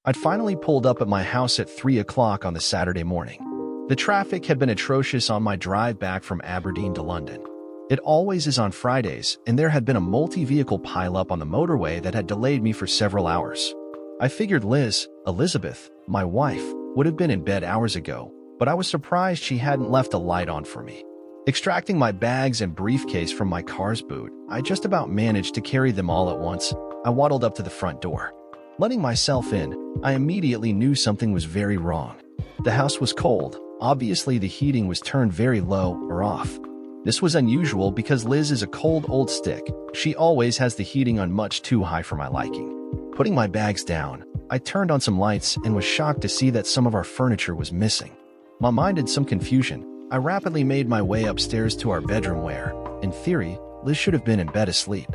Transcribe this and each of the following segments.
I'd finally pulled up at my house at 3 o'clock on the Saturday morning. The traffic had been atrocious on my drive back from Aberdeen to London. It always is on Fridays, and there had been a multi-vehicle pileup on the motorway that had delayed me for several hours. I figured Elizabeth, my wife, would have been in bed hours ago, but I was surprised she hadn't left a light on for me. Extracting my bags and briefcase from my car's boot, I just about managed to carry them all at once. I waddled up to the front door. Letting myself in, I immediately knew something was very wrong. The house was cold. Obviously, the heating was turned very low or off. This was unusual because Liz is a cold old stick. She always has the heating on much too high for my liking. Putting my bags down, I turned on some lights and was shocked to see that some of our furniture was missing. My mind in some confusion, I rapidly made my way upstairs to our bedroom where, in theory, Liz should have been in bed asleep.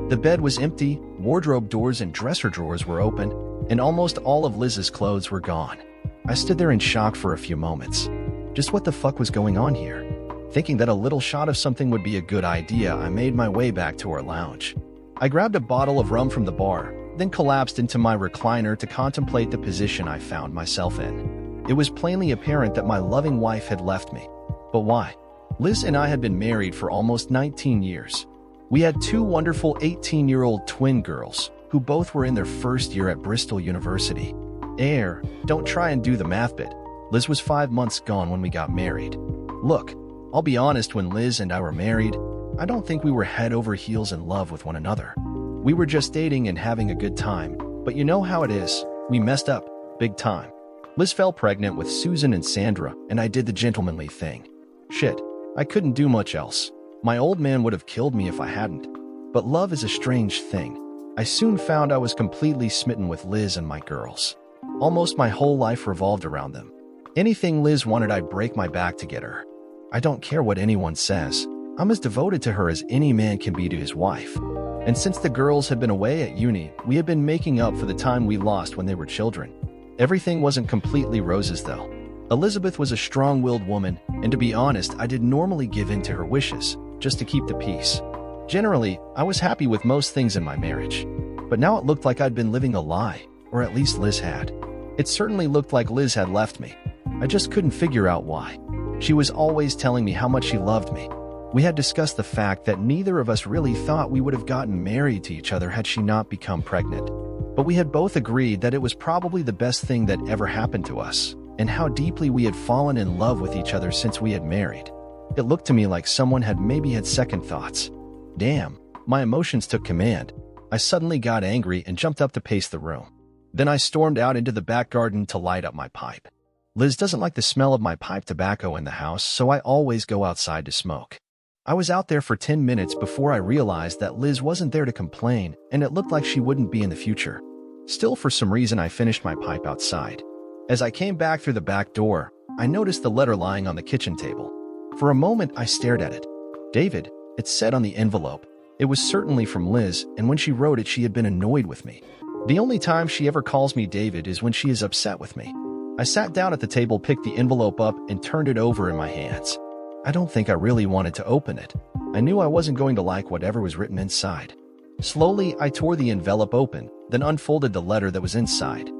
The bed was empty, wardrobe doors and dresser drawers were open, and almost all of Liz's clothes were gone. I stood there in shock for a few moments. Just what the fuck was going on here? Thinking that a little shot of something would be a good idea, I made my way back to our lounge. I grabbed a bottle of rum from the bar, then collapsed into my recliner to contemplate the position I found myself in. It was plainly apparent that my loving wife had left me. But why? Liz and I had been married for almost 19 years. We had two wonderful 18-year-old twin girls, who both were in their first year at Bristol University. Don't try and do the math bit. Liz was 5 months gone when we got married. Look, I'll be honest, when Liz and I were married, I don't think we were head over heels in love with one another. We were just dating and having a good time, but you know how it is, we messed up, big time. Liz fell pregnant with Susan and Sandra, and I did the gentlemanly thing. Shit, I couldn't do much else. My old man would have killed me if I hadn't. But love is a strange thing. I soon found I was completely smitten with Liz and my girls. Almost my whole life revolved around them. Anything Liz wanted, I'd break my back to get her. I don't care what anyone says. I'm as devoted to her as any man can be to his wife. And since the girls had been away at uni, we had been making up for the time we lost when they were children. Everything wasn't completely roses though. Elizabeth was a strong-willed woman, and to be honest, I did normally give in to her wishes, just to keep the peace. Generally, I was happy with most things in my marriage. But now it looked like I'd been living a lie, or at least Liz had. It certainly looked like Liz had left me. I just couldn't figure out why. She was always telling me how much she loved me. We had discussed the fact that neither of us really thought we would have gotten married to each other had she not become pregnant. But we had both agreed that it was probably the best thing that ever happened to us, and how deeply we had fallen in love with each other since we had married. It looked to me like someone had maybe had second thoughts. Damn, my emotions took command. I suddenly got angry and jumped up to pace the room. Then I stormed out into the back garden to light up my pipe. Liz doesn't like the smell of my pipe tobacco in the house, so I always go outside to smoke. I was out there for 10 minutes before I realized that Liz wasn't there to complain, and it looked like she wouldn't be in the future. Still, for some reason, I finished my pipe outside. As I came back through the back door, I noticed the letter lying on the kitchen table. For a moment, I stared at it. David, it said on the envelope. It was certainly from Liz, and when she wrote it, she had been annoyed with me. The only time she ever calls me David is when she is upset with me. I sat down at the table, picked the envelope up, and turned it over in my hands. I don't think I really wanted to open it. I knew I wasn't going to like whatever was written inside. Slowly, I tore the envelope open, then unfolded the letter that was inside.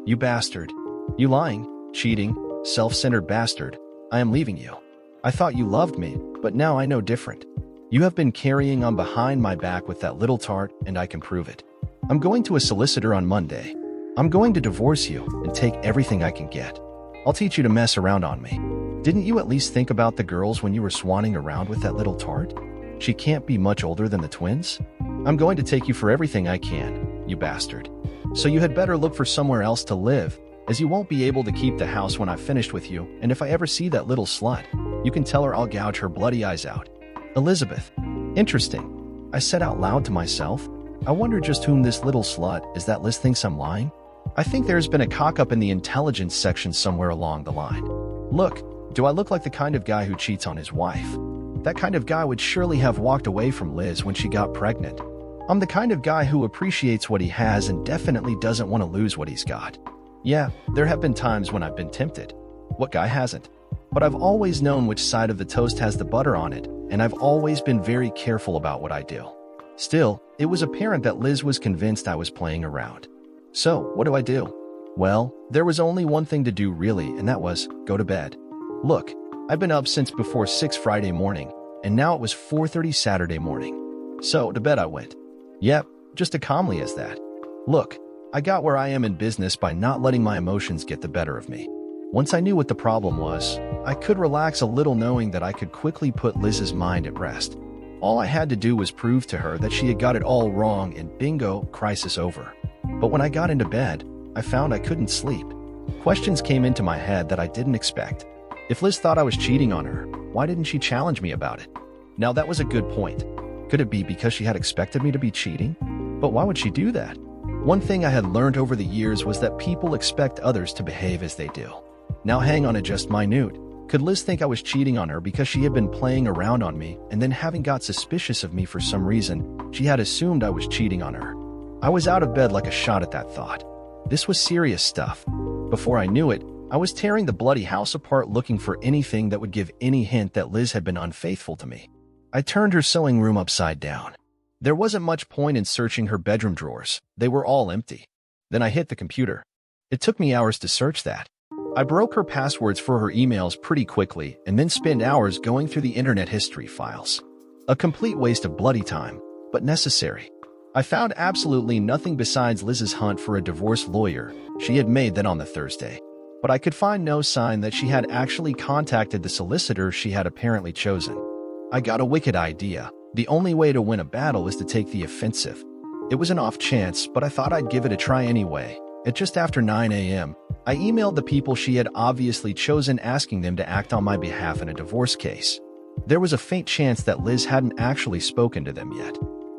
You bastard. You lying, cheating, self-centered bastard. I am leaving you. I thought you loved me, but now I know different. You have been carrying on behind my back with that little tart, and I can prove it. I'm going to a solicitor on Monday. I'm going to divorce you and take everything I can get. I'll teach you to mess around on me. Didn't you at least think about the girls when you were swanning around with that little tart? She can't be much older than the twins. I'm going to take you for everything I can, you bastard. So you had better look for somewhere else to live, as you won't be able to keep the house when I've finished with you, and if I ever see that little slut, you can tell her I'll gouge her bloody eyes out. Elizabeth. Interesting. I said out loud to myself. I wonder just whom this little slut is that Liz thinks I'm lying? I think there's been a cock-up in the intelligence section somewhere along the line. Look, do I look like the kind of guy who cheats on his wife? That kind of guy would surely have walked away from Liz when she got pregnant. I'm the kind of guy who appreciates what he has and definitely doesn't want to lose what he's got. Yeah, there have been times when I've been tempted. What guy hasn't? But I've always known which side of the toast has the butter on it, and I've always been very careful about what I do. Still, it was apparent that Liz was convinced I was playing around. So, what do? Well, there was only one thing to do really, and that was go to bed. Look, I've been up since before 6 Friday morning, and now it was 4:30 Saturday morning. So to bed I went. Yep, just as calmly as that. Look, I got where I am in business by not letting my emotions get the better of me. Once I knew what the problem was, I could relax a little knowing that I could quickly put Liz's mind at rest. All I had to do was prove to her that she had got it all wrong and bingo, crisis over. But when I got into bed, I found I couldn't sleep. Questions came into my head that I didn't expect. If Liz thought I was cheating on her, why didn't she challenge me about it? Now that was a good point. Could it be because she had expected me to be cheating? But why would she do that? One thing I had learned over the years was that people expect others to behave as they do. Now hang on, just minute. Could Liz think I was cheating on her because she had been playing around on me, and then having got suspicious of me for some reason, she had assumed I was cheating on her? I was out of bed like a shot at that thought. This was serious stuff. Before I knew it, I was tearing the bloody house apart looking for anything that would give any hint that Liz had been unfaithful to me. I turned her sewing room upside down. There wasn't much point in searching her bedroom drawers. They were all empty. Then I hit the computer. It took me hours to search that. I broke her passwords for her emails pretty quickly and then spent hours going through the internet history files. A complete waste of bloody time, but necessary. I found absolutely nothing besides Liz's hunt for a divorce lawyer. She had made that on the Thursday. But I could find no sign that she had actually contacted the solicitor she had apparently chosen. I got a wicked idea. The only way to win a battle is to take the offensive. It was an off chance, but I thought I'd give it a try anyway. At just after 9 a.m., I emailed the people she had obviously chosen asking them to act on my behalf in a divorce case. There was a faint chance that Liz hadn't actually spoken to them yet.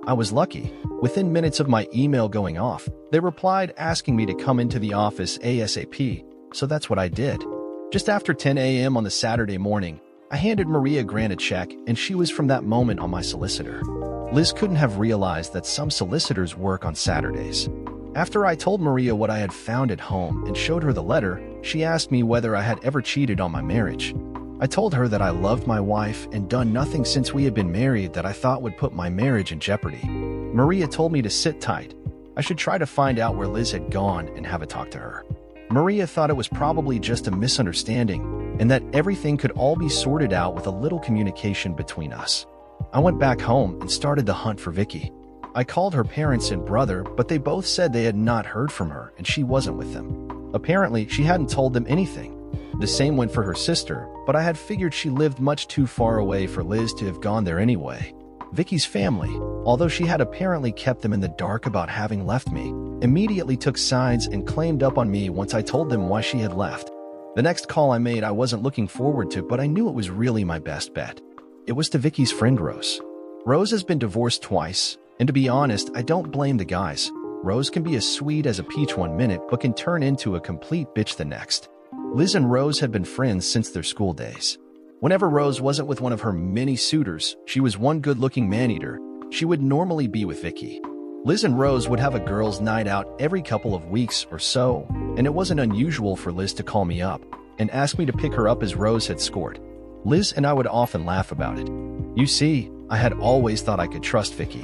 I was lucky. Within minutes of my email going off, they replied asking me to come into the office ASAP, so that's what I did. Just after 10 a.m. on the Saturday morning, I handed Maria Grant a check, and she was from that moment on my solicitor. Liz couldn't have realized that some solicitors work on Saturdays. After I told Maria what I had found at home and showed her the letter, she asked me whether I had ever cheated on my marriage. I told her that I loved my wife and done nothing since we had been married that I thought would put my marriage in jeopardy. Maria told me to sit tight. I should try to find out where Liz had gone and have a talk to her. Maria thought it was probably just a misunderstanding and that everything could all be sorted out with a little communication between us. I went back home and started the hunt for Vicky. I called her parents and brother, but they both said they had not heard from her and she wasn't with them. Apparently, she hadn't told them anything. The same went for her sister, but I had figured she lived much too far away for Liz to have gone there anyway. Vicky's family, although she had apparently kept them in the dark about having left me, immediately took sides and claimed up on me once I told them why she had left. The next call I made I wasn't looking forward to, but I knew it was really my best bet. It was to Vicky's friend Rose. Rose has been divorced twice, and to be honest, I don't blame the guys. Rose can be as sweet as a peach one minute, but can turn into a complete bitch the next. Liz and Rose had been friends since their school days. Whenever Rose wasn't with one of her many suitors, she was one good-looking man-eater, she would normally be with Vicky. Liz and Rose would have a girls' night out every couple of weeks or so, and it wasn't unusual for Liz to call me up and ask me to pick her up as Rose had scored. Liz and I would often laugh about it. You see, I had always thought I could trust Vicky.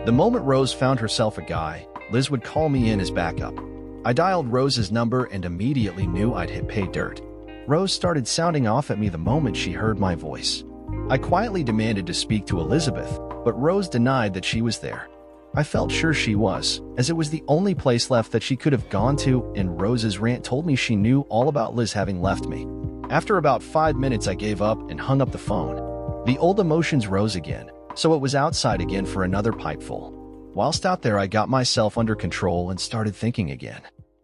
The moment Rose found herself a guy, Liz would call me in as backup. I dialed Rose's number and immediately knew I'd hit pay dirt. Rose started sounding off at me the moment she heard my voice. I quietly demanded to speak to Elizabeth, but Rose denied that she was there. I felt sure she was, as it was the only place left that she could have gone to, and Rose's rant told me she knew all about Liz having left me. After about 5 minutes, I gave up and hung up the phone. The old emotions rose again, so it was outside again for another pipeful. Whilst out there, I got myself under control and started thinking again.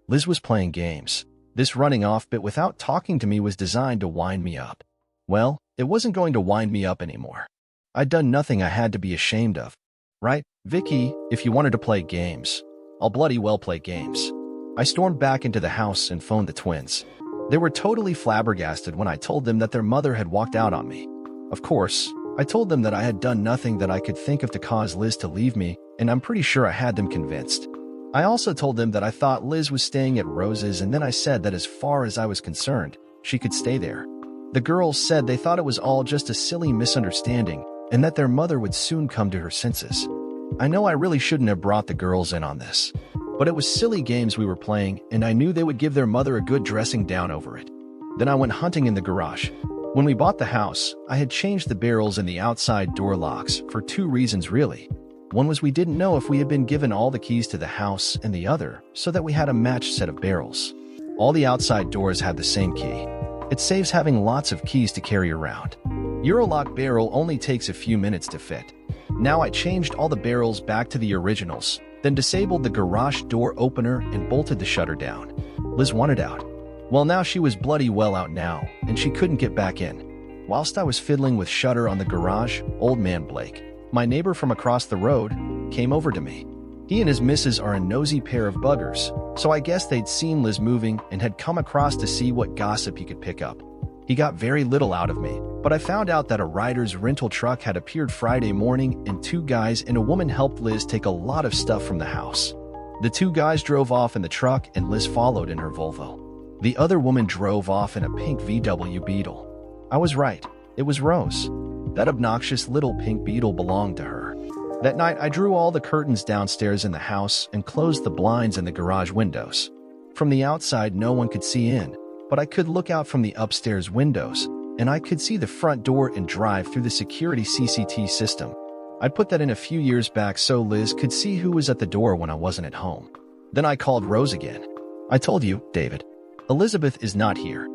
Liz was playing games. This running off bit without talking to me was designed to wind me up. Well, it wasn't going to wind me up anymore. I'd done nothing I had to be ashamed of. Right, Vicky, if you wanted to play games, I'll bloody well play games. I stormed back into the house and phoned the twins. They were totally flabbergasted when I told them that their mother had walked out on me. Of course, I told them that I had done nothing that I could think of to cause Liz to leave me, and I'm pretty sure I had them convinced. I also told them that I thought Liz was staying at Rose's, and then I said that as far as I was concerned, she could stay there. The girls said they thought it was all just a silly misunderstanding, and that their mother would soon come to her senses. I know I really shouldn't have brought the girls in on this. But it was silly games we were playing, and I knew they would give their mother a good dressing down over it. Then I went hunting in the garage. When we bought the house, I had changed the barrels and the outside door locks for 2 reasons really. One was we didn't know if we had been given all the keys to the house, and the other, so that we had a matched set of barrels. All the outside doors had the same key. It saves having lots of keys to carry around. Eurolock barrel only takes a few minutes to fit. Now I changed all the barrels back to the originals, then disabled the garage door opener and bolted the shutter down. Liz wanted out. Well, now she was bloody well out now, and she couldn't get back in. Whilst I was fiddling with shutter on the garage, old man Blake, my neighbor from across the road, came over to me. He and his missus are a nosy pair of buggers, so I guess they'd seen Liz moving and had come across to see what gossip he could pick up. He got very little out of me, but I found out that a rider's rental truck had appeared Friday morning and 2 guys and a woman helped Liz take a lot of stuff from the house. The 2 guys drove off in the truck and Liz followed in her Volvo. The other woman drove off in a pink VW Beetle. I was right. It was Rose. That obnoxious little pink Beetle belonged to her. That night, I drew all the curtains downstairs in the house and closed the blinds and the garage windows. From the outside, no one could see in, but I could look out from the upstairs windows, and I could see the front door and drive through the security CCTV system. I'd put that in a few years back so Liz could see who was at the door when I wasn't at home. Then I called Rose again. I told you, David, Elizabeth is not here.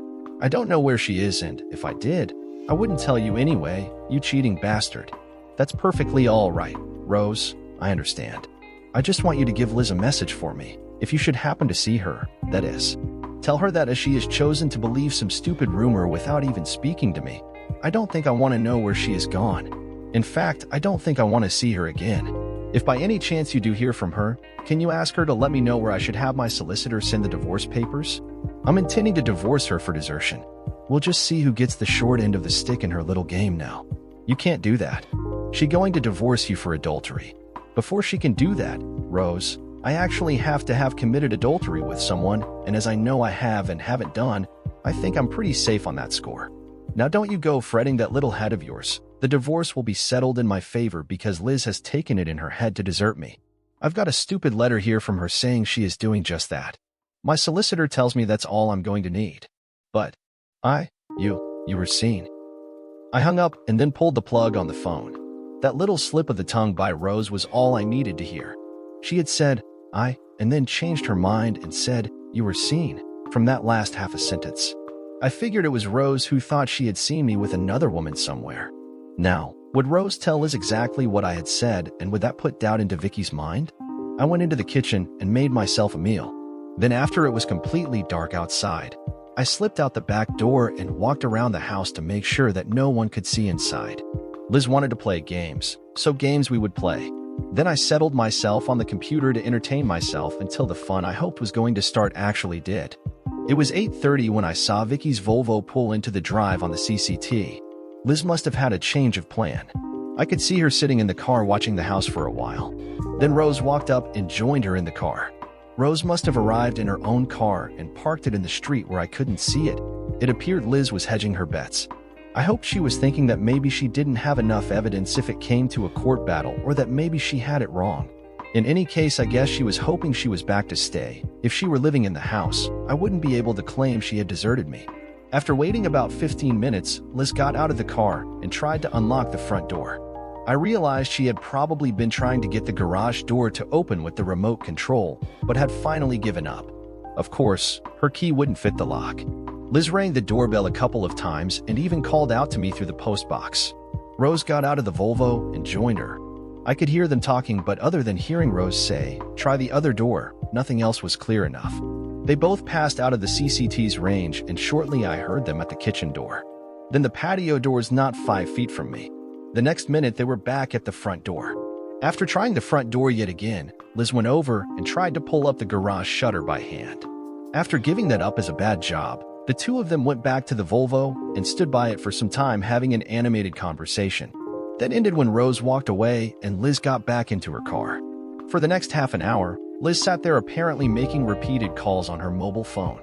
I don't know where she is, and if I did, I wouldn't tell you anyway, you cheating bastard. That's perfectly all right, Rose, I understand. I just want you to give Liz a message for me, if you should happen to see her, that is. Tell her that as she has chosen to believe some stupid rumor without even speaking to me, I don't think I want to know where she is gone. In fact, I don't think I want to see her again. If by any chance you do hear from her, can you ask her to let me know where I should have my solicitor send the divorce papers? I'm intending to divorce her for desertion. We'll just see who gets the short end of the stick in her little game now. You can't do that. She's going to divorce you for adultery. Before she can do that, Rose, I actually have to have committed adultery with someone, and as I know I have and haven't done, I think I'm pretty safe on that score. Now don't you go fretting that little head of yours. The divorce will be settled in my favor because Liz has taken it in her head to desert me. I've got a stupid letter here from her saying she is doing just that. My solicitor tells me that's all I'm going to need. But you were seen. I hung up and then pulled the plug on the phone. That little slip of the tongue by Rose was all I needed to hear. She had said, and then changed her mind and said, you were seen, from that last half a sentence. I figured it was Rose who thought she had seen me with another woman somewhere. Now, would Rose tell Liz exactly what I had said, and would that put doubt into Vicky's mind? I went into the kitchen and made myself a meal. Then after it was completely dark outside, I slipped out the back door and walked around the house to make sure that no one could see inside. Liz wanted to play games, so games we would play. Then I settled myself on the computer to entertain myself until the fun I hoped was going to start actually did. It was 8:30 when I saw Vicky's Volvo pull into the drive on the CCTV. Liz must have had a change of plan. I could see her sitting in the car watching the house for a while. Then Rose walked up and joined her in the car. Rose must have arrived in her own car and parked it in the street where I couldn't see it. It appeared Liz was hedging her bets. I hoped she was thinking that maybe she didn't have enough evidence if it came to a court battle, or that maybe she had it wrong. In any case, I guess she was hoping she was back to stay. If she were living in the house, I wouldn't be able to claim she had deserted me. After waiting about 15 minutes, Liz got out of the car and tried to unlock the front door. I realized she had probably been trying to get the garage door to open with the remote control, but had finally given up. Of course, her key wouldn't fit the lock. Liz rang the doorbell a couple of times and even called out to me through the post box. Rose got out of the Volvo and joined her. I could hear them talking, but other than hearing Rose say, "Try the other door," nothing else was clear enough. They both passed out of the CCTV's range, and shortly I heard them at the kitchen door. Then the patio door's not 5 feet from me. The next minute, they were back at the front door. After trying the front door yet again, Liz went over and tried to pull up the garage shutter by hand. After giving that up as a bad job, the two of them went back to the Volvo and stood by it for some time having an animated conversation. That ended when Rose walked away and Liz got back into her car. For the next half an hour, Liz sat there apparently making repeated calls on her mobile phone,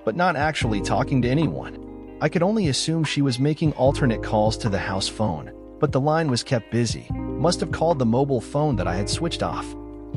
but not actually talking to anyone. I could only assume she was making alternate calls to the house phone, but the line was kept busy. Must have called the mobile phone that I had switched off.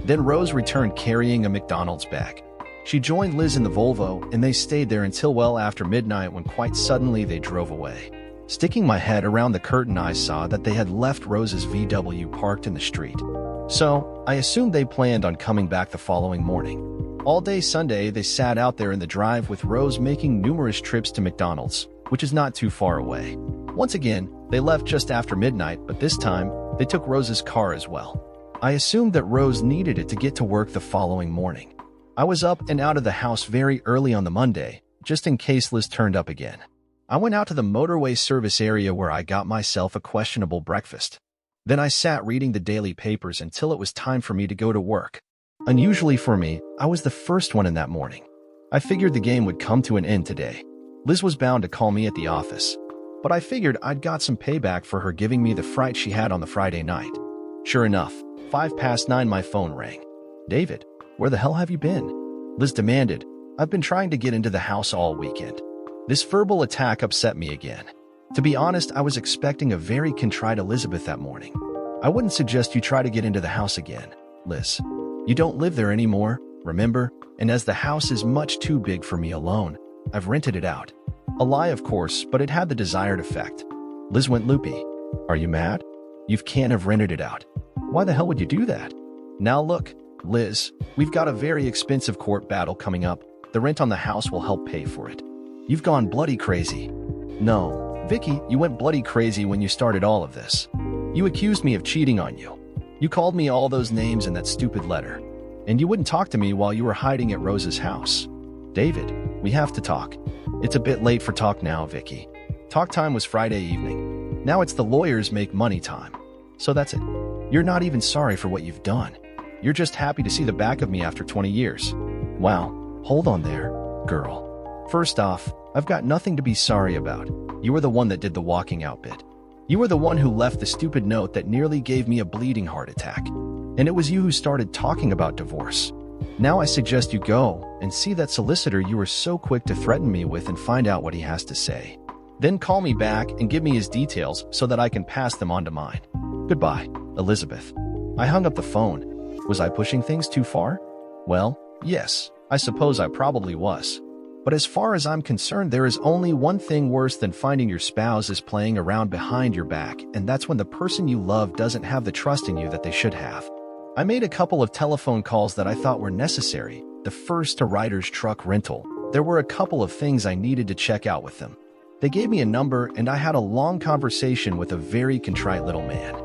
Then Rose returned carrying a McDonald's bag. She joined Liz in the Volvo, and they stayed there until well after midnight when quite suddenly they drove away. Sticking my head around the curtain, I saw that they had left Rose's VW parked in the street. So, I assumed they planned on coming back the following morning. All day Sunday, they sat out there in the drive with Rose making numerous trips to McDonald's, which is not too far away. Once again, they left just after midnight, but this time, they took Rose's car as well. I assumed that Rose needed it to get to work the following morning. I was up and out of the house very early on the Monday, just in case Liz turned up again. I went out to the motorway service area where I got myself a questionable breakfast. Then I sat reading the daily papers until it was time for me to go to work. Unusually for me, I was the first one in that morning. I figured the game would come to an end today. Liz was bound to call me at the office, but I figured I'd got some payback for her giving me the fright she had on the Friday night. Sure enough, 9:05 my phone rang. "David, where the hell have you been?" Liz demanded. "I've been trying to get into the house all weekend." This verbal attack upset me again. To be honest, I was expecting a very contrite Elizabeth that morning. "I wouldn't suggest you try to get into the house again, Liz. You don't live there anymore, remember? And as the house is much too big for me alone, I've rented it out." A lie, of course, but it had the desired effect. Liz went loopy. "Are you mad? You can't have rented it out. Why the hell would you do that?" "Now look, Liz, we've got a very expensive court battle coming up. The rent on the house will help pay for it. You've gone bloody crazy." "No, Vicky, you went bloody crazy when you started all of this. You accused me of cheating on you. You called me all those names in that stupid letter. And you wouldn't talk to me while you were hiding at Rose's house. David, we have to talk. It's a bit late for talk now, Vicky. Talk time was Friday evening. Now it's the lawyers make money time. So that's it. You're not even sorry for what you've done. You're just happy to see the back of me after 20 years. Wow, hold on there, girl. First off, I've got nothing to be sorry about. You were the one that did the walking out bit. You were the one who left the stupid note that nearly gave me a bleeding heart attack. And it was you who started talking about divorce. Now I suggest you go and see that solicitor you were so quick to threaten me with and find out what he has to say. Then call me back and give me his details so that I can pass them on to mine. Goodbye, Elizabeth." I hung up the phone. Was I pushing things too far? Well, yes, I suppose I probably was. But as far as I'm concerned, there is only one thing worse than finding your spouse is playing around behind your back, and that's when the person you love doesn't have the trust in you that they should have. I made a couple of telephone calls that I thought were necessary. The first to Ryder's Truck Rental. There were a couple of things I needed to check out with them. They gave me a number, and I had a long conversation with a very contrite little man.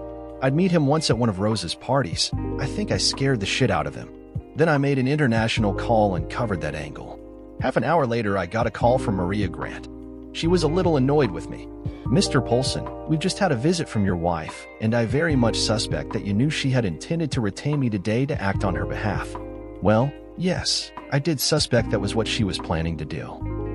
I'd meet him once at one of Rose's parties. I think I scared the shit out of him. Then I made an international call and covered that angle. Half an hour later, I got a call from Maria Grant. She was a little annoyed with me. "Mr. Polson, we've just had a visit from your wife, and I very much suspect that you knew she had intended to retain me today to act on her behalf." Well, yes, I did suspect that was what she was planning to do.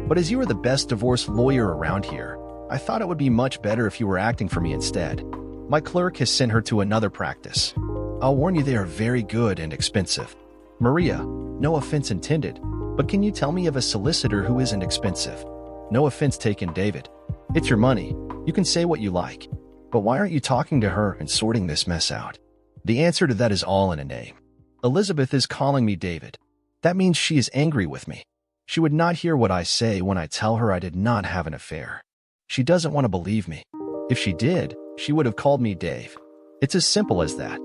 But as you are the best divorce lawyer around here, I thought it would be much better if you were acting for me instead. My clerk has sent her to another practice. I'll warn you, they are very good and expensive. Maria, no offense intended, but can you tell me of a solicitor who isn't expensive? No offense taken, David. It's your money. You can say what you like. But why aren't you talking to her and sorting this mess out? The answer to that is all in a name. Elizabeth is calling me David. That means she is angry with me. She would not hear what I say when I tell her I did not have an affair. She doesn't want to believe me. If she did, she would have called me Dave. It's as simple as that.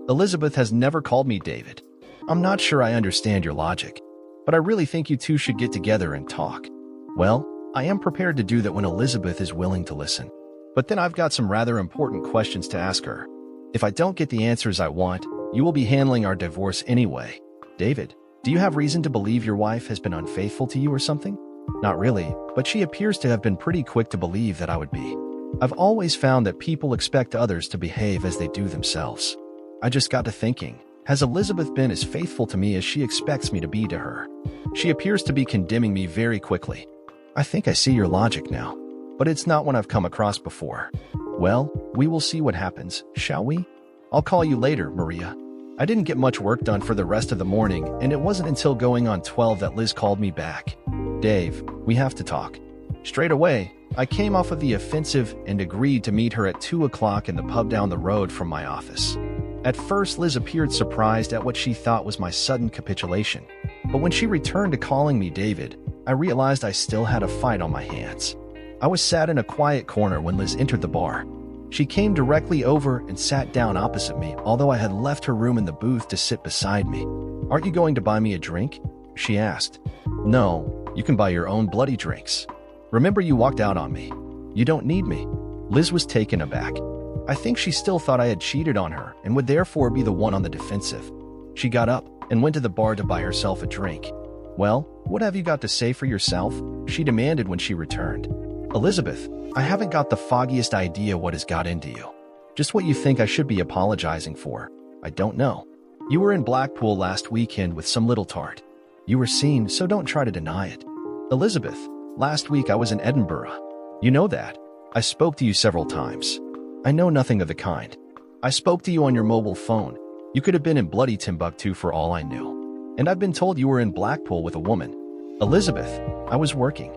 Elizabeth has never called me David. I'm not sure I understand your logic, but I really think you two should get together and talk. Well, I am prepared to do that when Elizabeth is willing to listen. But then I've got some rather important questions to ask her. If I don't get the answers I want, you will be handling our divorce anyway. David, do you have reason to believe your wife has been unfaithful to you or something? Not really, but she appears to have been pretty quick to believe that I would be. I've always found that people expect others to behave as they do themselves. I just got to thinking, has Elizabeth been as faithful to me as she expects me to be to her? She appears to be condemning me very quickly. I think I see your logic now, but it's not one I've come across before. Well, we will see what happens, shall we? I'll call you later, Maria. I didn't get much work done for the rest of the morning, and it wasn't until going on 12 that Liz called me back. Dave, we have to talk. Straight away, I came off of the offensive and agreed to meet her at 2 o'clock in the pub down the road from my office. At first, Liz appeared surprised at what she thought was my sudden capitulation. But when she returned to calling me David, I realized I still had a fight on my hands. I was sat in a quiet corner when Liz entered the bar. She came directly over and sat down opposite me, although I had left her room in the booth to sit beside me. "Aren't you going to buy me a drink?" she asked. "No, you can buy your own bloody drinks. Remember, you walked out on me. You don't need me." Liz was taken aback. I think she still thought I had cheated on her and would therefore be the one on the defensive. She got up and went to the bar to buy herself a drink. "Well, what have you got to say for yourself?" she demanded when she returned. "Elizabeth, I haven't got the foggiest idea what has got into you. Just what you think I should be apologizing for. I don't know. You were in Blackpool last weekend with some little tart. You were seen, so don't try to deny it." "Elizabeth, last week I was in Edinburgh. You know that. I spoke to you several times." "I know nothing of the kind. I spoke to you on your mobile phone. You could have been in bloody Timbuktu for all I knew. And I've been told you were in Blackpool with a woman." "Elizabeth, I was working.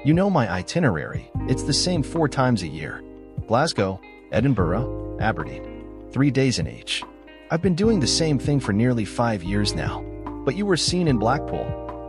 You know my itinerary. It's the same 4 times a year. Glasgow, Edinburgh, Aberdeen. 3 days in each. I've been doing the same thing for nearly 5 years now. But you were seen in Blackpool."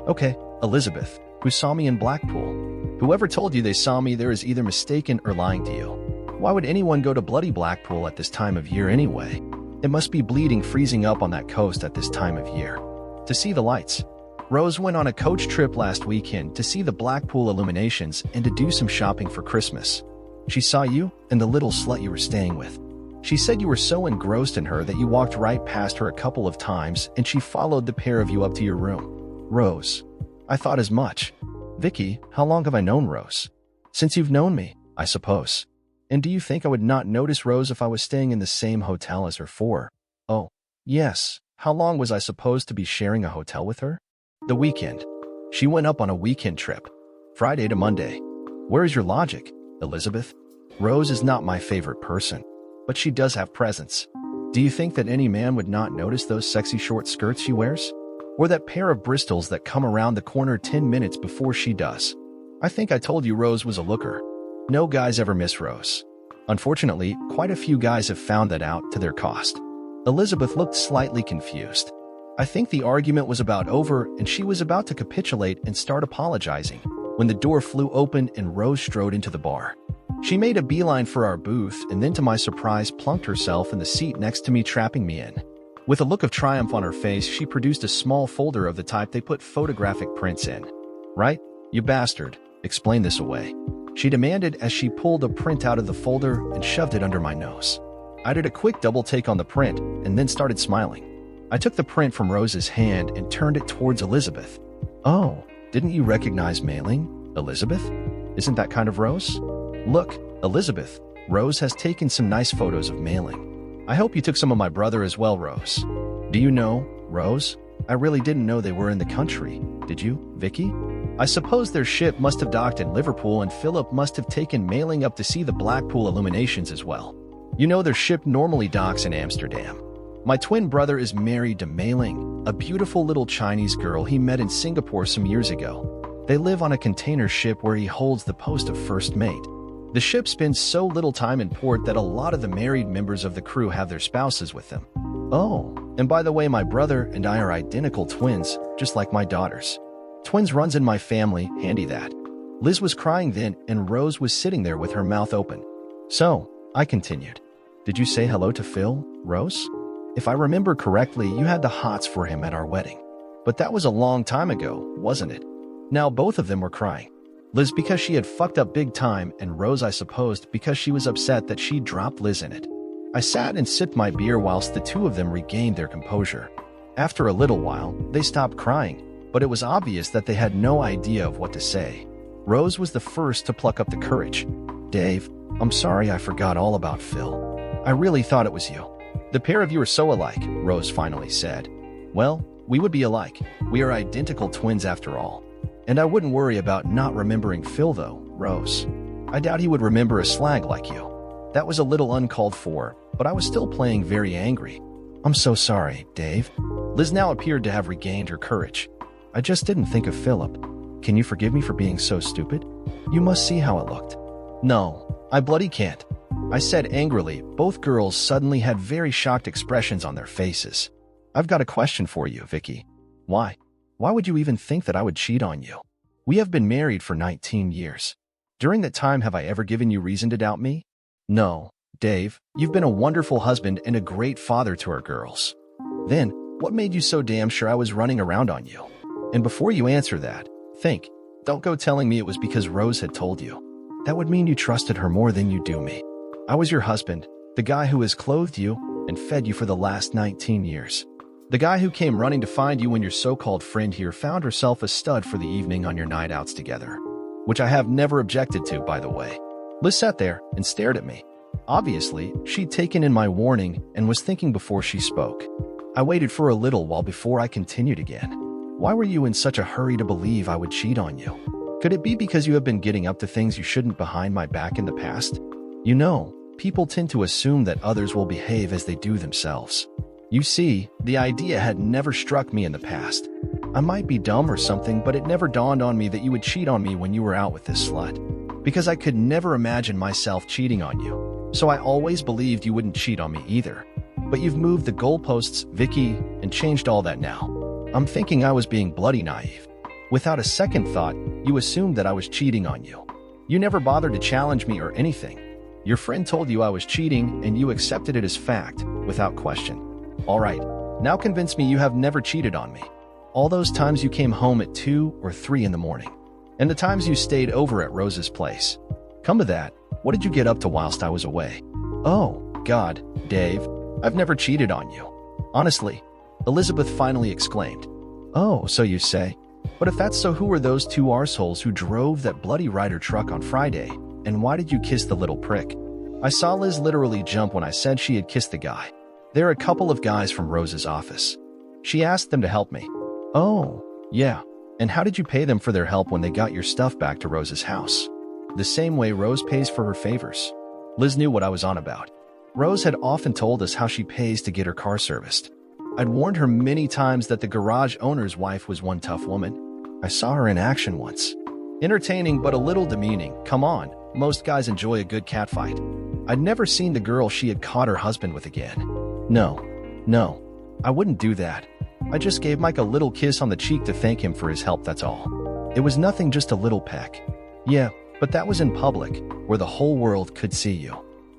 "Okay, Elizabeth, who saw me in Blackpool? Whoever told you they saw me there is either mistaken or lying to you. Why would anyone go to bloody Blackpool at this time of year anyway? It must be bleeding freezing up on that coast at this time of year. To see the lights." Rose went on a coach trip last weekend to see the Blackpool illuminations and to do some shopping for Christmas. She saw you and the little slut you were staying with. She said you were so engrossed in her that you walked right past her a couple of times and she followed the pair of you up to your room. "Rose, I thought as much." "Vicky, how long have I known Rose?" "Since you've known me, I suppose." "And do you think I would not notice Rose if I was staying in the same hotel as her for?" "Oh, yes. How long was I supposed to be sharing a hotel with her?" "The weekend. She went up on a weekend trip. Friday to Monday." "Where is your logic, Elizabeth? Rose is not my favorite person, but she does have presence. Do you think that any man would not notice those sexy short skirts she wears? Or that pair of Bristols that come around the corner 10 minutes before she does? I think I told you Rose was a looker. No guys ever miss Rose. Unfortunately, quite a few guys have found that out to their cost." Elizabeth looked slightly confused. I think the argument was about over and she was about to capitulate and start apologizing when the door flew open and Rose strode into the bar. She made a beeline for our booth and then, to my surprise, plunked herself in the seat next to me, trapping me in. With a look of triumph on her face, she produced a small folder of the type they put photographic prints in. "Right, you bastard, explain this away," she demanded as she pulled a print out of the folder and shoved it under my nose. I did a quick double take on the print and then started smiling. I took the print from Rose's hand and turned it towards Elizabeth. "Oh, didn't you recognize mailing, Elizabeth? Isn't that kind of Rose? Look, Elizabeth, Rose has taken some nice photos of mailing. I hope you took some of my brother as well, Rose. Do you know, Rose, I really didn't know they were in the country. Did you, Vicky? I suppose their ship must have docked in Liverpool and Philip must have taken mailing up to see the Blackpool illuminations as well. You know their ship normally docks in Amsterdam. My twin brother is married to Mailing, a beautiful little Chinese girl he met in Singapore some years ago. They live on a container ship where he holds the post of first mate. The ship spends so little time in port that a lot of the married members of the crew have their spouses with them. Oh, and by the way, my brother and I are identical twins, just like my daughters. Twins runs in my family, handy that." Liz was crying then, and Rose was sitting there with her mouth open. "So," I continued, "did you say hello to Phil, Rose? If I remember correctly, you had the hots for him at our wedding. But that was a long time ago, wasn't it?" Now both of them were crying. Liz because she had fucked up big time, and Rose, I supposed, because she was upset that she dropped Liz in it. I sat and sipped my beer whilst the two of them regained their composure. After a little while, they stopped crying, but it was obvious that they had no idea of what to say. Rose was the first to pluck up the courage. "Dave, I'm sorry I forgot all about Phil. I really thought it was you. The pair of you are so alike," Rose finally said. "Well, we would be alike. We are identical twins after all. And I wouldn't worry about not remembering Phil though, Rose. I doubt he would remember a slag like you. That was a little uncalled for, but I was still playing very angry. I'm so sorry, Dave." Liz now appeared to have regained her courage. "I just didn't think of Philip. Can you forgive me for being so stupid? You must see how it looked." "No, I bloody can't. I said angrily. Both girls suddenly had very shocked expressions on their faces. I've got a question for you, Vicky. Why? Why would you even think that I would cheat on you? We have been married for 19 years. During that time, have I ever given you reason to doubt me? No, Dave, you've been a wonderful husband and a great father to our girls. Then, what made you so damn sure I was running around on you? And before you answer that, think. Don't go telling me it was because Rose had told you. That would mean you trusted her more than you do me. I was your husband, the guy who has clothed you and fed you for the last 19 years. The guy who came running to find you when your so-called friend here found herself a stud for the evening on your night outs together. Which I have never objected to, by the way. Liz sat there and stared at me. Obviously, she'd taken in my warning and was thinking before she spoke. I waited for a little while before I continued again. Why were you in such a hurry to believe I would cheat on you? Could it be because you have been getting up to things you shouldn't behind my back in the past? You know, people tend to assume that others will behave as they do themselves. You see, the idea had never struck me in the past. I might be dumb or something, but it never dawned on me that you would cheat on me when you were out with this slut. Because I could never imagine myself cheating on you. So I always believed you wouldn't cheat on me either. But you've moved the goalposts, Vicky, and changed all that now. I'm thinking I was being bloody naive. Without a second thought, you assumed that I was cheating on you. You never bothered to challenge me or anything. Your friend told you I was cheating, and you accepted it as fact, without question. All right, now convince me you have never cheated on me. All those times you came home at 2 or 3 in the morning. And the times you stayed over at Rose's place. Come to that, what did you get up to whilst I was away? Oh, God, Dave, I've never cheated on you. Honestly, Elizabeth finally exclaimed. Oh, so you say? But if that's so, who were those two arseholes who drove that bloody Ryder truck on Friday? And why did you kiss the little prick? I saw Liz literally jump when I said she had kissed the guy. They're a couple of guys from Rose's office. She asked them to help me. Oh, yeah. And how did you pay them for their help when they got your stuff back to Rose's house? The same way Rose pays for her favors. Liz knew what I was on about. Rose had often told us how she pays to get her car serviced. I'd warned her many times that the garage owner's wife was one tough woman. I saw her in action once. Entertaining but a little demeaning. Come on, most guys enjoy a good catfight. I'd never seen the girl she had caught her husband with again. No, I wouldn't do that. I just gave Mike a little kiss on the cheek to thank him for his help, that's all. It was nothing, just a little peck. Yeah, but that was in public, where the whole world could see you.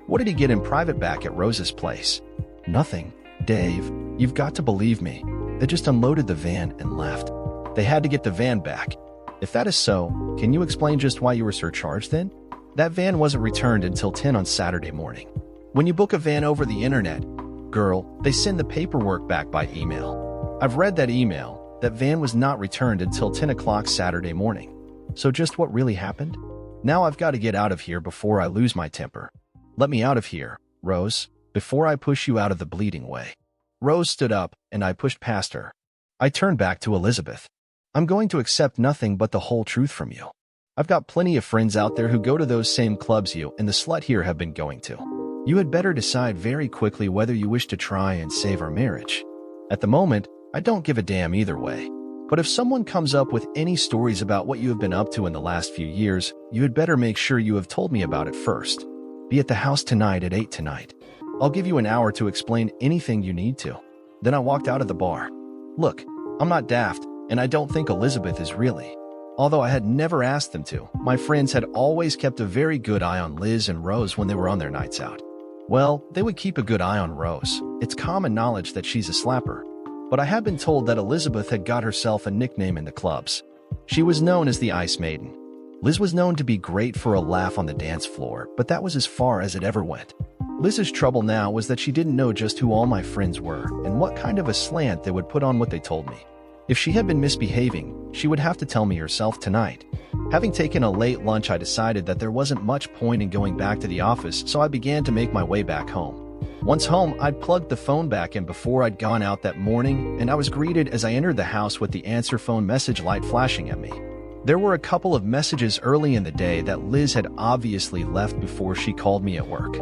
What did he get in private back at Rose's place? Nothing. Dave, you've got to believe me. They just unloaded the van and left. They had to get the van back. If that is so, can you explain just why you were surcharged then? That van wasn't returned until 10 on Saturday morning. When you book a van over the internet, girl, they send the paperwork back by email. I've read that email. That van was not returned until 10 o'clock Saturday morning. So just what really happened? Now I've got to get out of here before I lose my temper. Let me out of here, Rose, before I push you out of the bleeding way. Rose stood up, and I pushed past her. I turned back to Elizabeth. I'm going to accept nothing but the whole truth from you. I've got plenty of friends out there who go to those same clubs you and the slut here have been going to. You had better decide very quickly whether you wish to try and save our marriage. At the moment, I don't give a damn either way. But if someone comes up with any stories about what you have been up to in the last few years, you had better make sure you have told me about it first. Be at the house tonight at 8 tonight. I'll give you an hour to explain anything you need to. Then I walked out of the bar. Look, I'm not daft, and I don't think Elizabeth is really. Although I had never asked them to, my friends had always kept a very good eye on Liz and Rose when they were on their nights out. Well, they would keep a good eye on Rose. It's common knowledge that she's a slapper. But I had been told that Elizabeth had got herself a nickname in the clubs. She was known as the Ice Maiden. Liz was known to be great for a laugh on the dance floor, but that was as far as it ever went. Liz's trouble now was that she didn't know just who all my friends were and what kind of a slant they would put on what they told me. If she had been misbehaving, she would have to tell me herself tonight. Having taken a late lunch, I decided that there wasn't much point in going back to the office, so I began to make my way back home. Once home, I'd plugged the phone back in before I'd gone out that morning, and I was greeted as I entered the house with the answer phone message light flashing at me. There were a couple of messages early in the day that Liz had obviously left before she called me at work.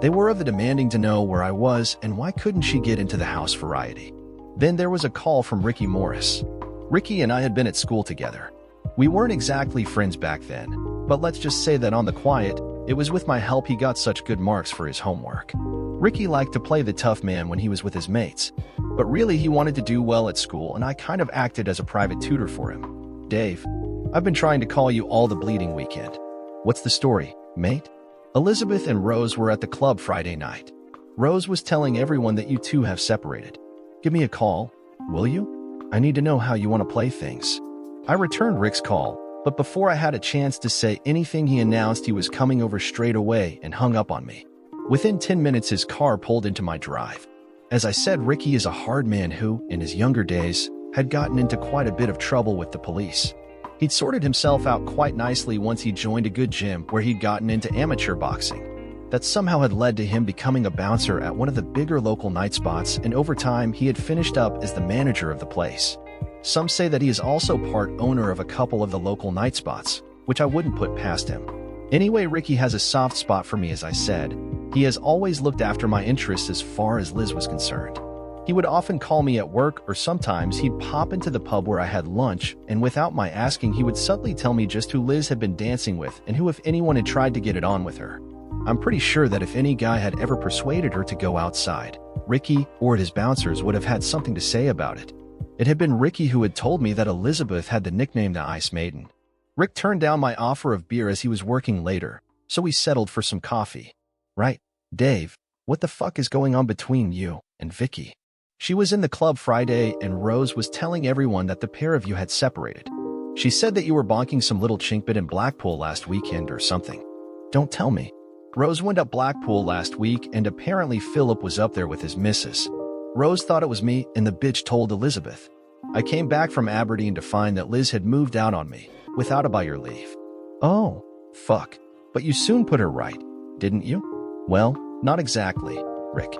They were of the demanding to know where I was and why couldn't she get into the house variety. Then there was a call from Ricky Morris. Ricky and I had been at school together. We weren't exactly friends back then, but let's just say that on the quiet, It was with my help he got such good marks for his homework. Ricky liked to play the tough man when he was with his mates, but really he wanted to do well at school, and I kind of acted as a private tutor for him. Dave, I've been trying to call you all the bleeding weekend. What's the story, mate? Elizabeth and Rose were at the club Friday night. Rose was telling everyone that you two have separated. Give me a call, will you? I need to know how you want to play things. I returned Rick's call, but before I had a chance to say anything, he announced he was coming over straight away and hung up on me. Within 10 minutes, his car pulled into my drive. As I said, Ricky is a hard man who, in his younger days, had gotten into quite a bit of trouble with the police. He'd sorted himself out quite nicely once he joined a good gym where he'd gotten into amateur boxing. That somehow had led to him becoming a bouncer at one of the bigger local night spots, and over time he had finished up as the manager of the place. Some say that he is also part owner of a couple of the local night spots, which I wouldn't put past him. Anyway, Ricky has a soft spot for me, as I said. He has always looked after my interests as far as Liz was concerned. He would often call me at work, or sometimes he'd pop into the pub where I had lunch, and without my asking, he would subtly tell me just who Liz had been dancing with and who, if anyone, had tried to get it on with her. I'm pretty sure that if any guy had ever persuaded her to go outside, Ricky or his bouncers would have had something to say about it. It had been Ricky who had told me that Elizabeth had the nickname the Ice Maiden. Rick turned down my offer of beer as he was working later, so we settled for some coffee. Right, Dave, what the fuck is going on between you and Vicky? She was in the club Friday and Rose was telling everyone that the pair of you had separated. She said that you were bonking some little chinkbit in Blackpool last weekend or something. Don't tell me. Rose went up Blackpool last week and apparently Philip was up there with his missus. Rose thought it was me and the bitch told Elizabeth. I came back from Aberdeen to find that Liz had moved out on me, without a by your leave. Oh, fuck. But you soon put her right, didn't you? Well, not exactly, Rick.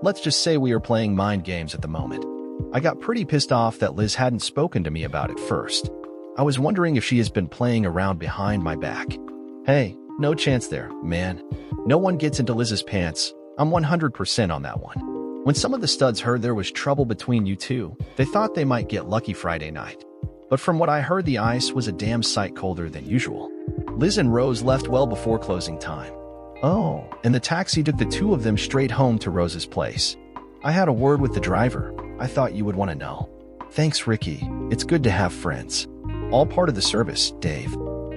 Let's just say we are playing mind games at the moment. I got pretty pissed off that Liz hadn't spoken to me about it first. I was wondering if she has been playing around behind my back. Hey, no chance there, man. No one gets into Liz's pants. I'm 100% on that one. When some of the studs heard there was trouble between you two, they thought they might get lucky Friday night. But from what I heard, the ice was a damn sight colder than usual. Liz and Rose left well before closing time. Oh, and the taxi took the two of them straight home to Rose's place. I had a word with the driver. I thought you would want to know. Thanks, Ricky. It's good to have friends. All part of the service, Dave.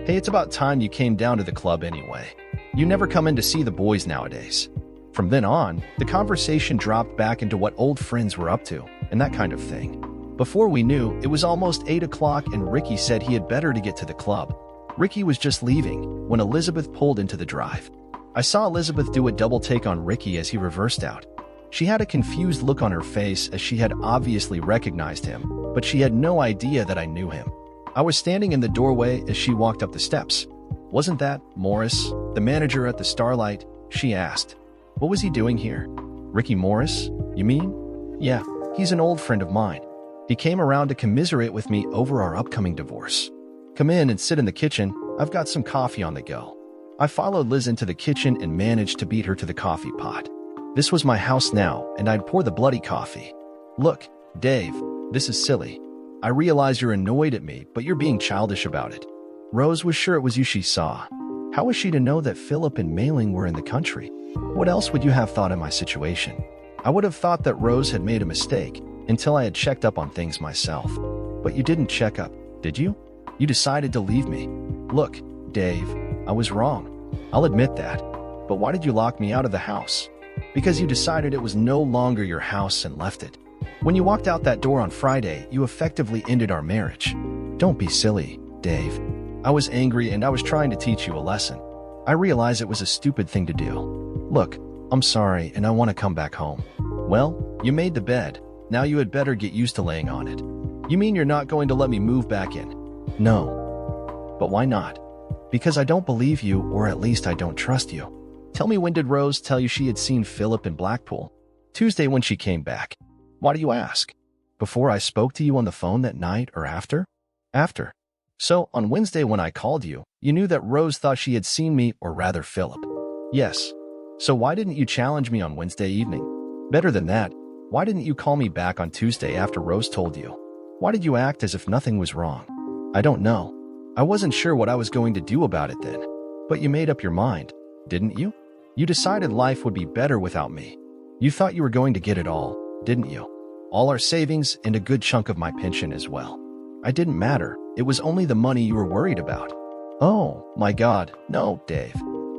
Hey, it's about time you came down to the club anyway. You never come in to see the boys nowadays. From then on, the conversation dropped back into what old friends were up to, and that kind of thing. Before we knew, it was almost 8 o'clock and Ricky said he had better to get to the club. Ricky was just leaving when Elizabeth pulled into the drive. I saw Elizabeth do a double take on Ricky as he reversed out. She had a confused look on her face as she had obviously recognized him, but she had no idea that I knew him. I was standing in the doorway as she walked up the steps. Wasn't that Morris, the manager at the Starlight? She asked. What was he doing here? Ricky Morris, you mean? Yeah, he's an old friend of mine. He came around to commiserate with me over our upcoming divorce. Come in and sit in the kitchen. I've got some coffee on the go. I followed Liz into the kitchen and managed to beat her to the coffee pot. This was my house now, and I'd pour the bloody coffee. Look, Dave, this is silly. I realize you're annoyed at me, but you're being childish about it. Rose was sure it was you she saw. How was she to know that Philip and Mailing were in the country? What else would you have thought in my situation? I would have thought that Rose had made a mistake until I had checked up on things myself. But you didn't check up, did you? You decided to leave me. Look, Dave, I was wrong. I'll admit that. But why did you lock me out of the house? Because you decided it was no longer your house and left it. When you walked out that door on Friday, you effectively ended our marriage. Don't be silly, Dave. I was angry and I was trying to teach you a lesson. I realize it was a stupid thing to do. Look, I'm sorry and I want to come back home. Well, you made the bed. Now you had better get used to laying on it. You mean you're not going to let me move back in? No. But why not? Because I don't believe you, or at least I don't trust you. Tell me, when did Rose tell you she had seen Philip in Blackpool? Tuesday when she came back. Why do you ask? Before I spoke to you on the phone that night or after? After. So, on Wednesday when I called you, you knew that Rose thought she had seen me, or rather Philip. Yes. So why didn't you challenge me on Wednesday evening? Better than that, why didn't you call me back on Tuesday after Rose told you? Why did you act as if nothing was wrong? I don't know. I wasn't sure what I was going to do about it then. But you made up your mind. didn't you? You decided life would be better without me. You thought you were going to get it all, didn't you? All our savings and a good chunk of my pension as well. I didn't matter. It was only the money you were worried about. Oh, my God. No, Dave.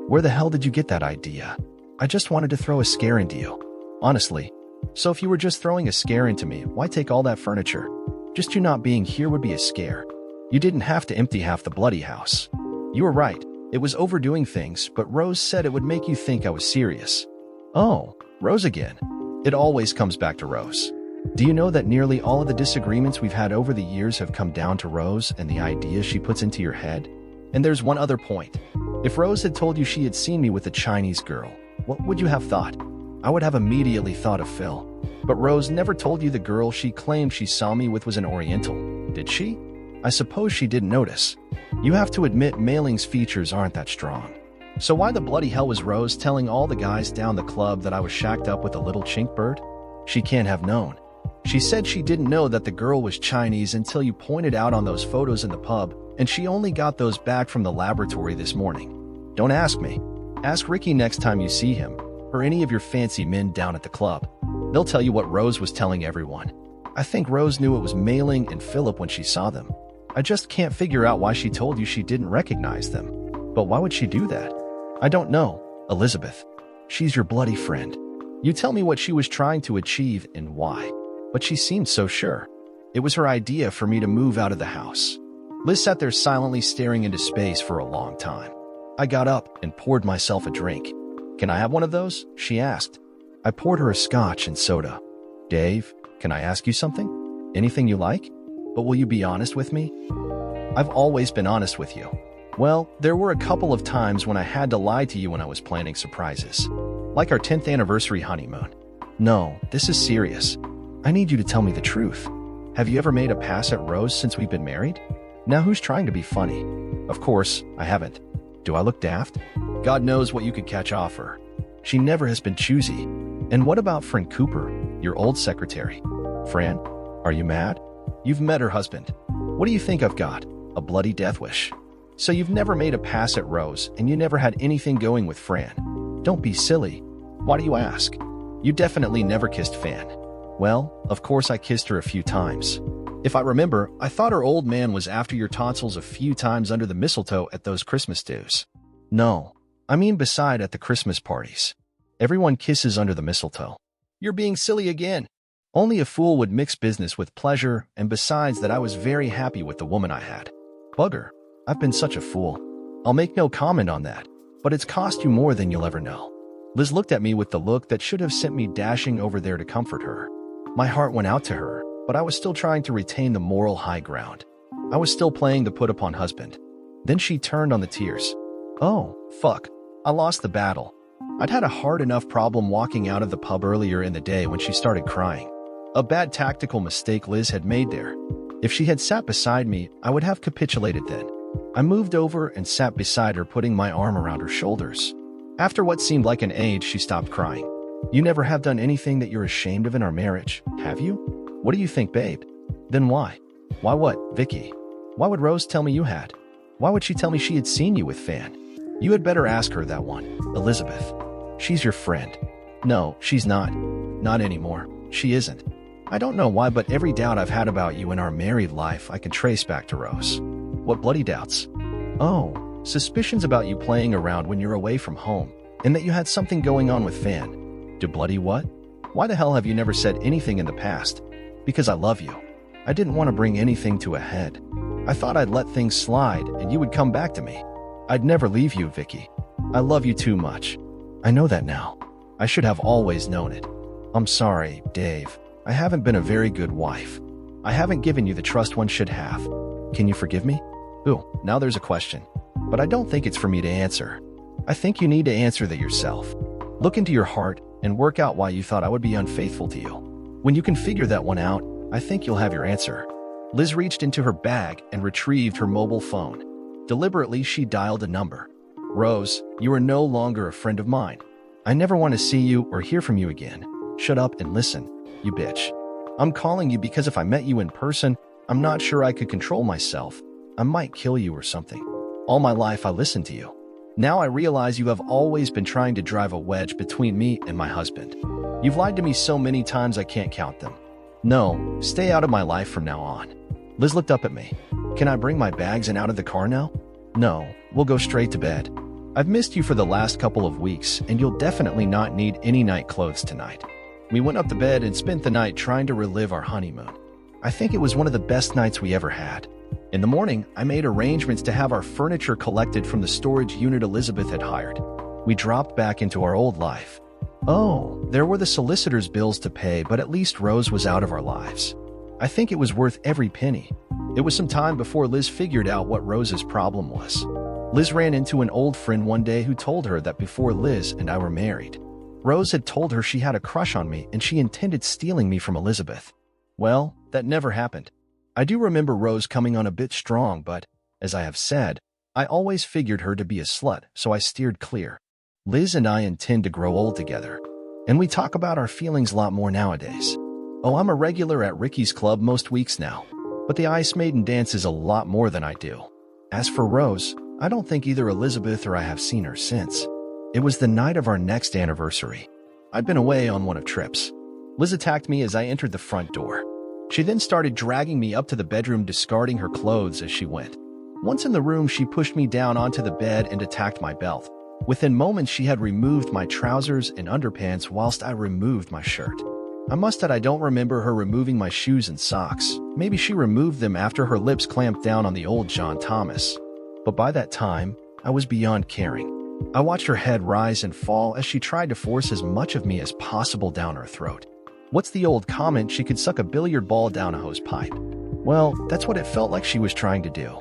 Where the hell did you get that idea? I just wanted to throw a scare into you. Honestly. So if you were just throwing a scare into me, why take all that furniture? Just you not being here would be a scare. You didn't have to empty half the bloody house. You were right. It was overdoing things, but Rose said it would make you think I was serious. Oh, Rose again. It always comes back to Rose. Do you know that nearly all of the disagreements we've had over the years have come down to Rose and the ideas she puts into your head? And there's one other point. If Rose had told you she had seen me with a Chinese girl, what would you have thought? I would have immediately thought of Phil. But Rose never told you the girl she claimed she saw me with was an Oriental, did she? I suppose she didn't notice. You have to admit Mailing's features aren't that strong. So why the bloody hell was Rose telling all the guys down the club that I was shacked up with a little chink bird? She can't have known. She said she didn't know that the girl was Chinese until you pointed out on those photos in the pub, and she only got those back from the laboratory this morning. Don't ask me. Ask Ricky next time you see him, or any of your fancy men down at the club. They'll tell you what Rose was telling everyone. I think Rose knew it was Mailing and Philip when she saw them. I just can't figure out why she told you she didn't recognize them. But why would she do that? I don't know, Elizabeth. She's your bloody friend. You tell me what she was trying to achieve and why. But she seemed so sure. It was her idea for me to move out of the house. Liz sat there silently staring into space for a long time. I got up and poured myself a drink. Can I have one of those? She asked. I poured her a scotch and soda. Dave, can I ask you something? Anything you like? But will you be honest with me? I've always been honest with you. Well, there were a couple of times when I had to lie to you when I was planning surprises. Like our 10th anniversary honeymoon. No, this is serious. I need you to tell me the truth. Have you ever made a pass at Rose since we've been married? Now who's trying to be funny? Of course, I haven't. Do I look daft? God knows what you could catch off her. She never has been choosy. And what about friend Cooper, your old secretary? Fran, are you mad? You've met her husband. What do you think I've got? A bloody death wish. So you've never made a pass at Rose, and you never had anything going with Fran. Don't be silly. Why do you ask? You definitely never kissed Fan. Well, of course I kissed her a few times. If I remember, I thought her old man was after your tonsils a few times under the mistletoe at those Christmas dues. No, I mean beside at the Christmas parties. Everyone kisses under the mistletoe. You're being silly again. Only a fool would mix business with pleasure, and besides that I was very happy with the woman I had. Bugger, I've been such a fool. I'll make no comment on that, but it's cost you more than you'll ever know. Liz looked at me with the look that should have sent me dashing over there to comfort her. My heart went out to her, but I was still trying to retain the moral high ground. I was still playing the put-upon husband. Then she turned on the tears. Oh, fuck. I lost the battle. I'd had a hard enough problem walking out of the pub earlier in the day when she started crying. A bad tactical mistake Liz had made there. If she had sat beside me, I would have capitulated then. I moved over and sat beside her, putting my arm around her shoulders. After what seemed like an age, she stopped crying. You never have done anything that you're ashamed of in our marriage, have you? What do you think, babe? Then why? Why what, Vicky? Why would Rose tell me you had? Why would she tell me she had seen you with Fan? You had better ask her that one, Elizabeth. She's your friend. No, she's not. Not anymore. She isn't. I don't know why, but every doubt I've had about you in our married life I can trace back to Rose. What bloody doubts? Oh, suspicions about you playing around when you're away from home, and that you had something going on with Fan. Do bloody what? Why the hell have you never said anything in the past? Because I love you. I didn't want to bring anything to a head. I thought I'd let things slide and you would come back to me. I'd never leave you, Vicky. I love you too much. I know that now. I should have always known it. I'm sorry, Dave. I haven't been a very good wife. I haven't given you the trust one should have. Can you forgive me? Ooh, now there's a question. But I don't think it's for me to answer. I think you need to answer that yourself. Look into your heart and work out why you thought I would be unfaithful to you. When you can figure that one out, I think you'll have your answer. Liz reached into her bag and retrieved her mobile phone. Deliberately, she dialed a number. Rose, you are no longer a friend of mine. I never want to see you or hear from you again. Shut up and listen, you bitch. I'm calling you because if I met you in person, I'm not sure I could control myself. I might kill you or something. All my life I listened to you. Now I realize you have always been trying to drive a wedge between me and my husband. You've lied to me so many times I can't count them. No, stay out of my life from now on. Liz looked up at me. Can I bring my bags and out of the car now? No, we'll go straight to bed. I've missed you for the last couple of weeks, and you'll definitely not need any night clothes tonight. We went up to bed and spent the night trying to relive our honeymoon. I think it was one of the best nights we ever had. In the morning, I made arrangements to have our furniture collected from the storage unit Elizabeth had hired. We dropped back into our old life. Oh, there were the solicitor's bills to pay, but at least Rose was out of our lives. I think it was worth every penny. It was some time before Liz figured out what Rose's problem was. Liz ran into an old friend one day who told her that before Liz and I were married, Rose had told her she had a crush on me and she intended stealing me from Elizabeth. Well, that never happened. I do remember Rose coming on a bit strong, but, as I have said, I always figured her to be a slut, so I steered clear. Liz and I intend to grow old together, and we talk about our feelings a lot more nowadays. Oh, I'm a regular at Ricky's club most weeks now, but the Ice Maiden dances a lot more than I do. As for Rose, I don't think either Elizabeth or I have seen her since. It was the night of our next anniversary. I'd been away on one of trips. Liz attacked me as I entered the front door. She then started dragging me up to the bedroom, discarding her clothes as she went. Once in the room, she pushed me down onto the bed and attacked my belt. Within moments, she had removed my trousers and underpants whilst I removed my shirt. I must add I don't remember her removing my shoes and socks. Maybe she removed them after her lips clamped down on the old John Thomas. But by that time, I was beyond caring. I watched her head rise and fall as she tried to force as much of me as possible down her throat. What's the old comment, she could suck a billiard ball down a hose pipe? Well, that's what it felt like she was trying to do.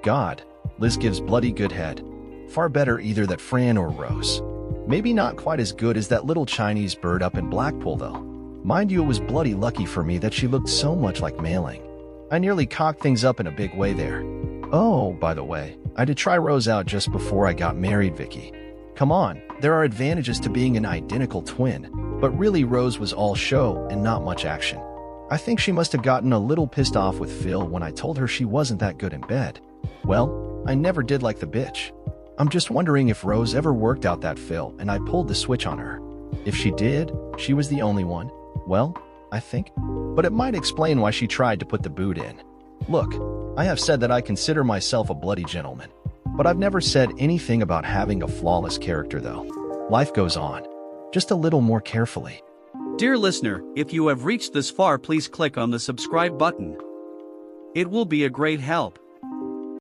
God, Liz gives bloody good head. Far better either that Fran or Rose. Maybe not quite as good as that little Chinese bird up in Blackpool, though. Mind you, it was bloody lucky for me that she looked so much like Mailing. I nearly cocked things up in a big way there. Oh, by the way, I did try Rose out just before I got married, Vicky. Come on, there are advantages to being an identical twin, but really Rose was all show and not much action. I think she must have gotten a little pissed off with Phil when I told her she wasn't that good in bed. Well, I never did like the bitch. I'm just wondering if Rose ever worked out that Phil and I pulled the switch on her. If she did, she was the only one. Well, I think. But it might explain why she tried to put the boot in. Look, I have said that I consider myself a bloody gentleman, but I've never said anything about having a flawless character, though. Life goes on, just a little more carefully. Dear listener, if you have reached this far, please click on the subscribe button. It will be a great help.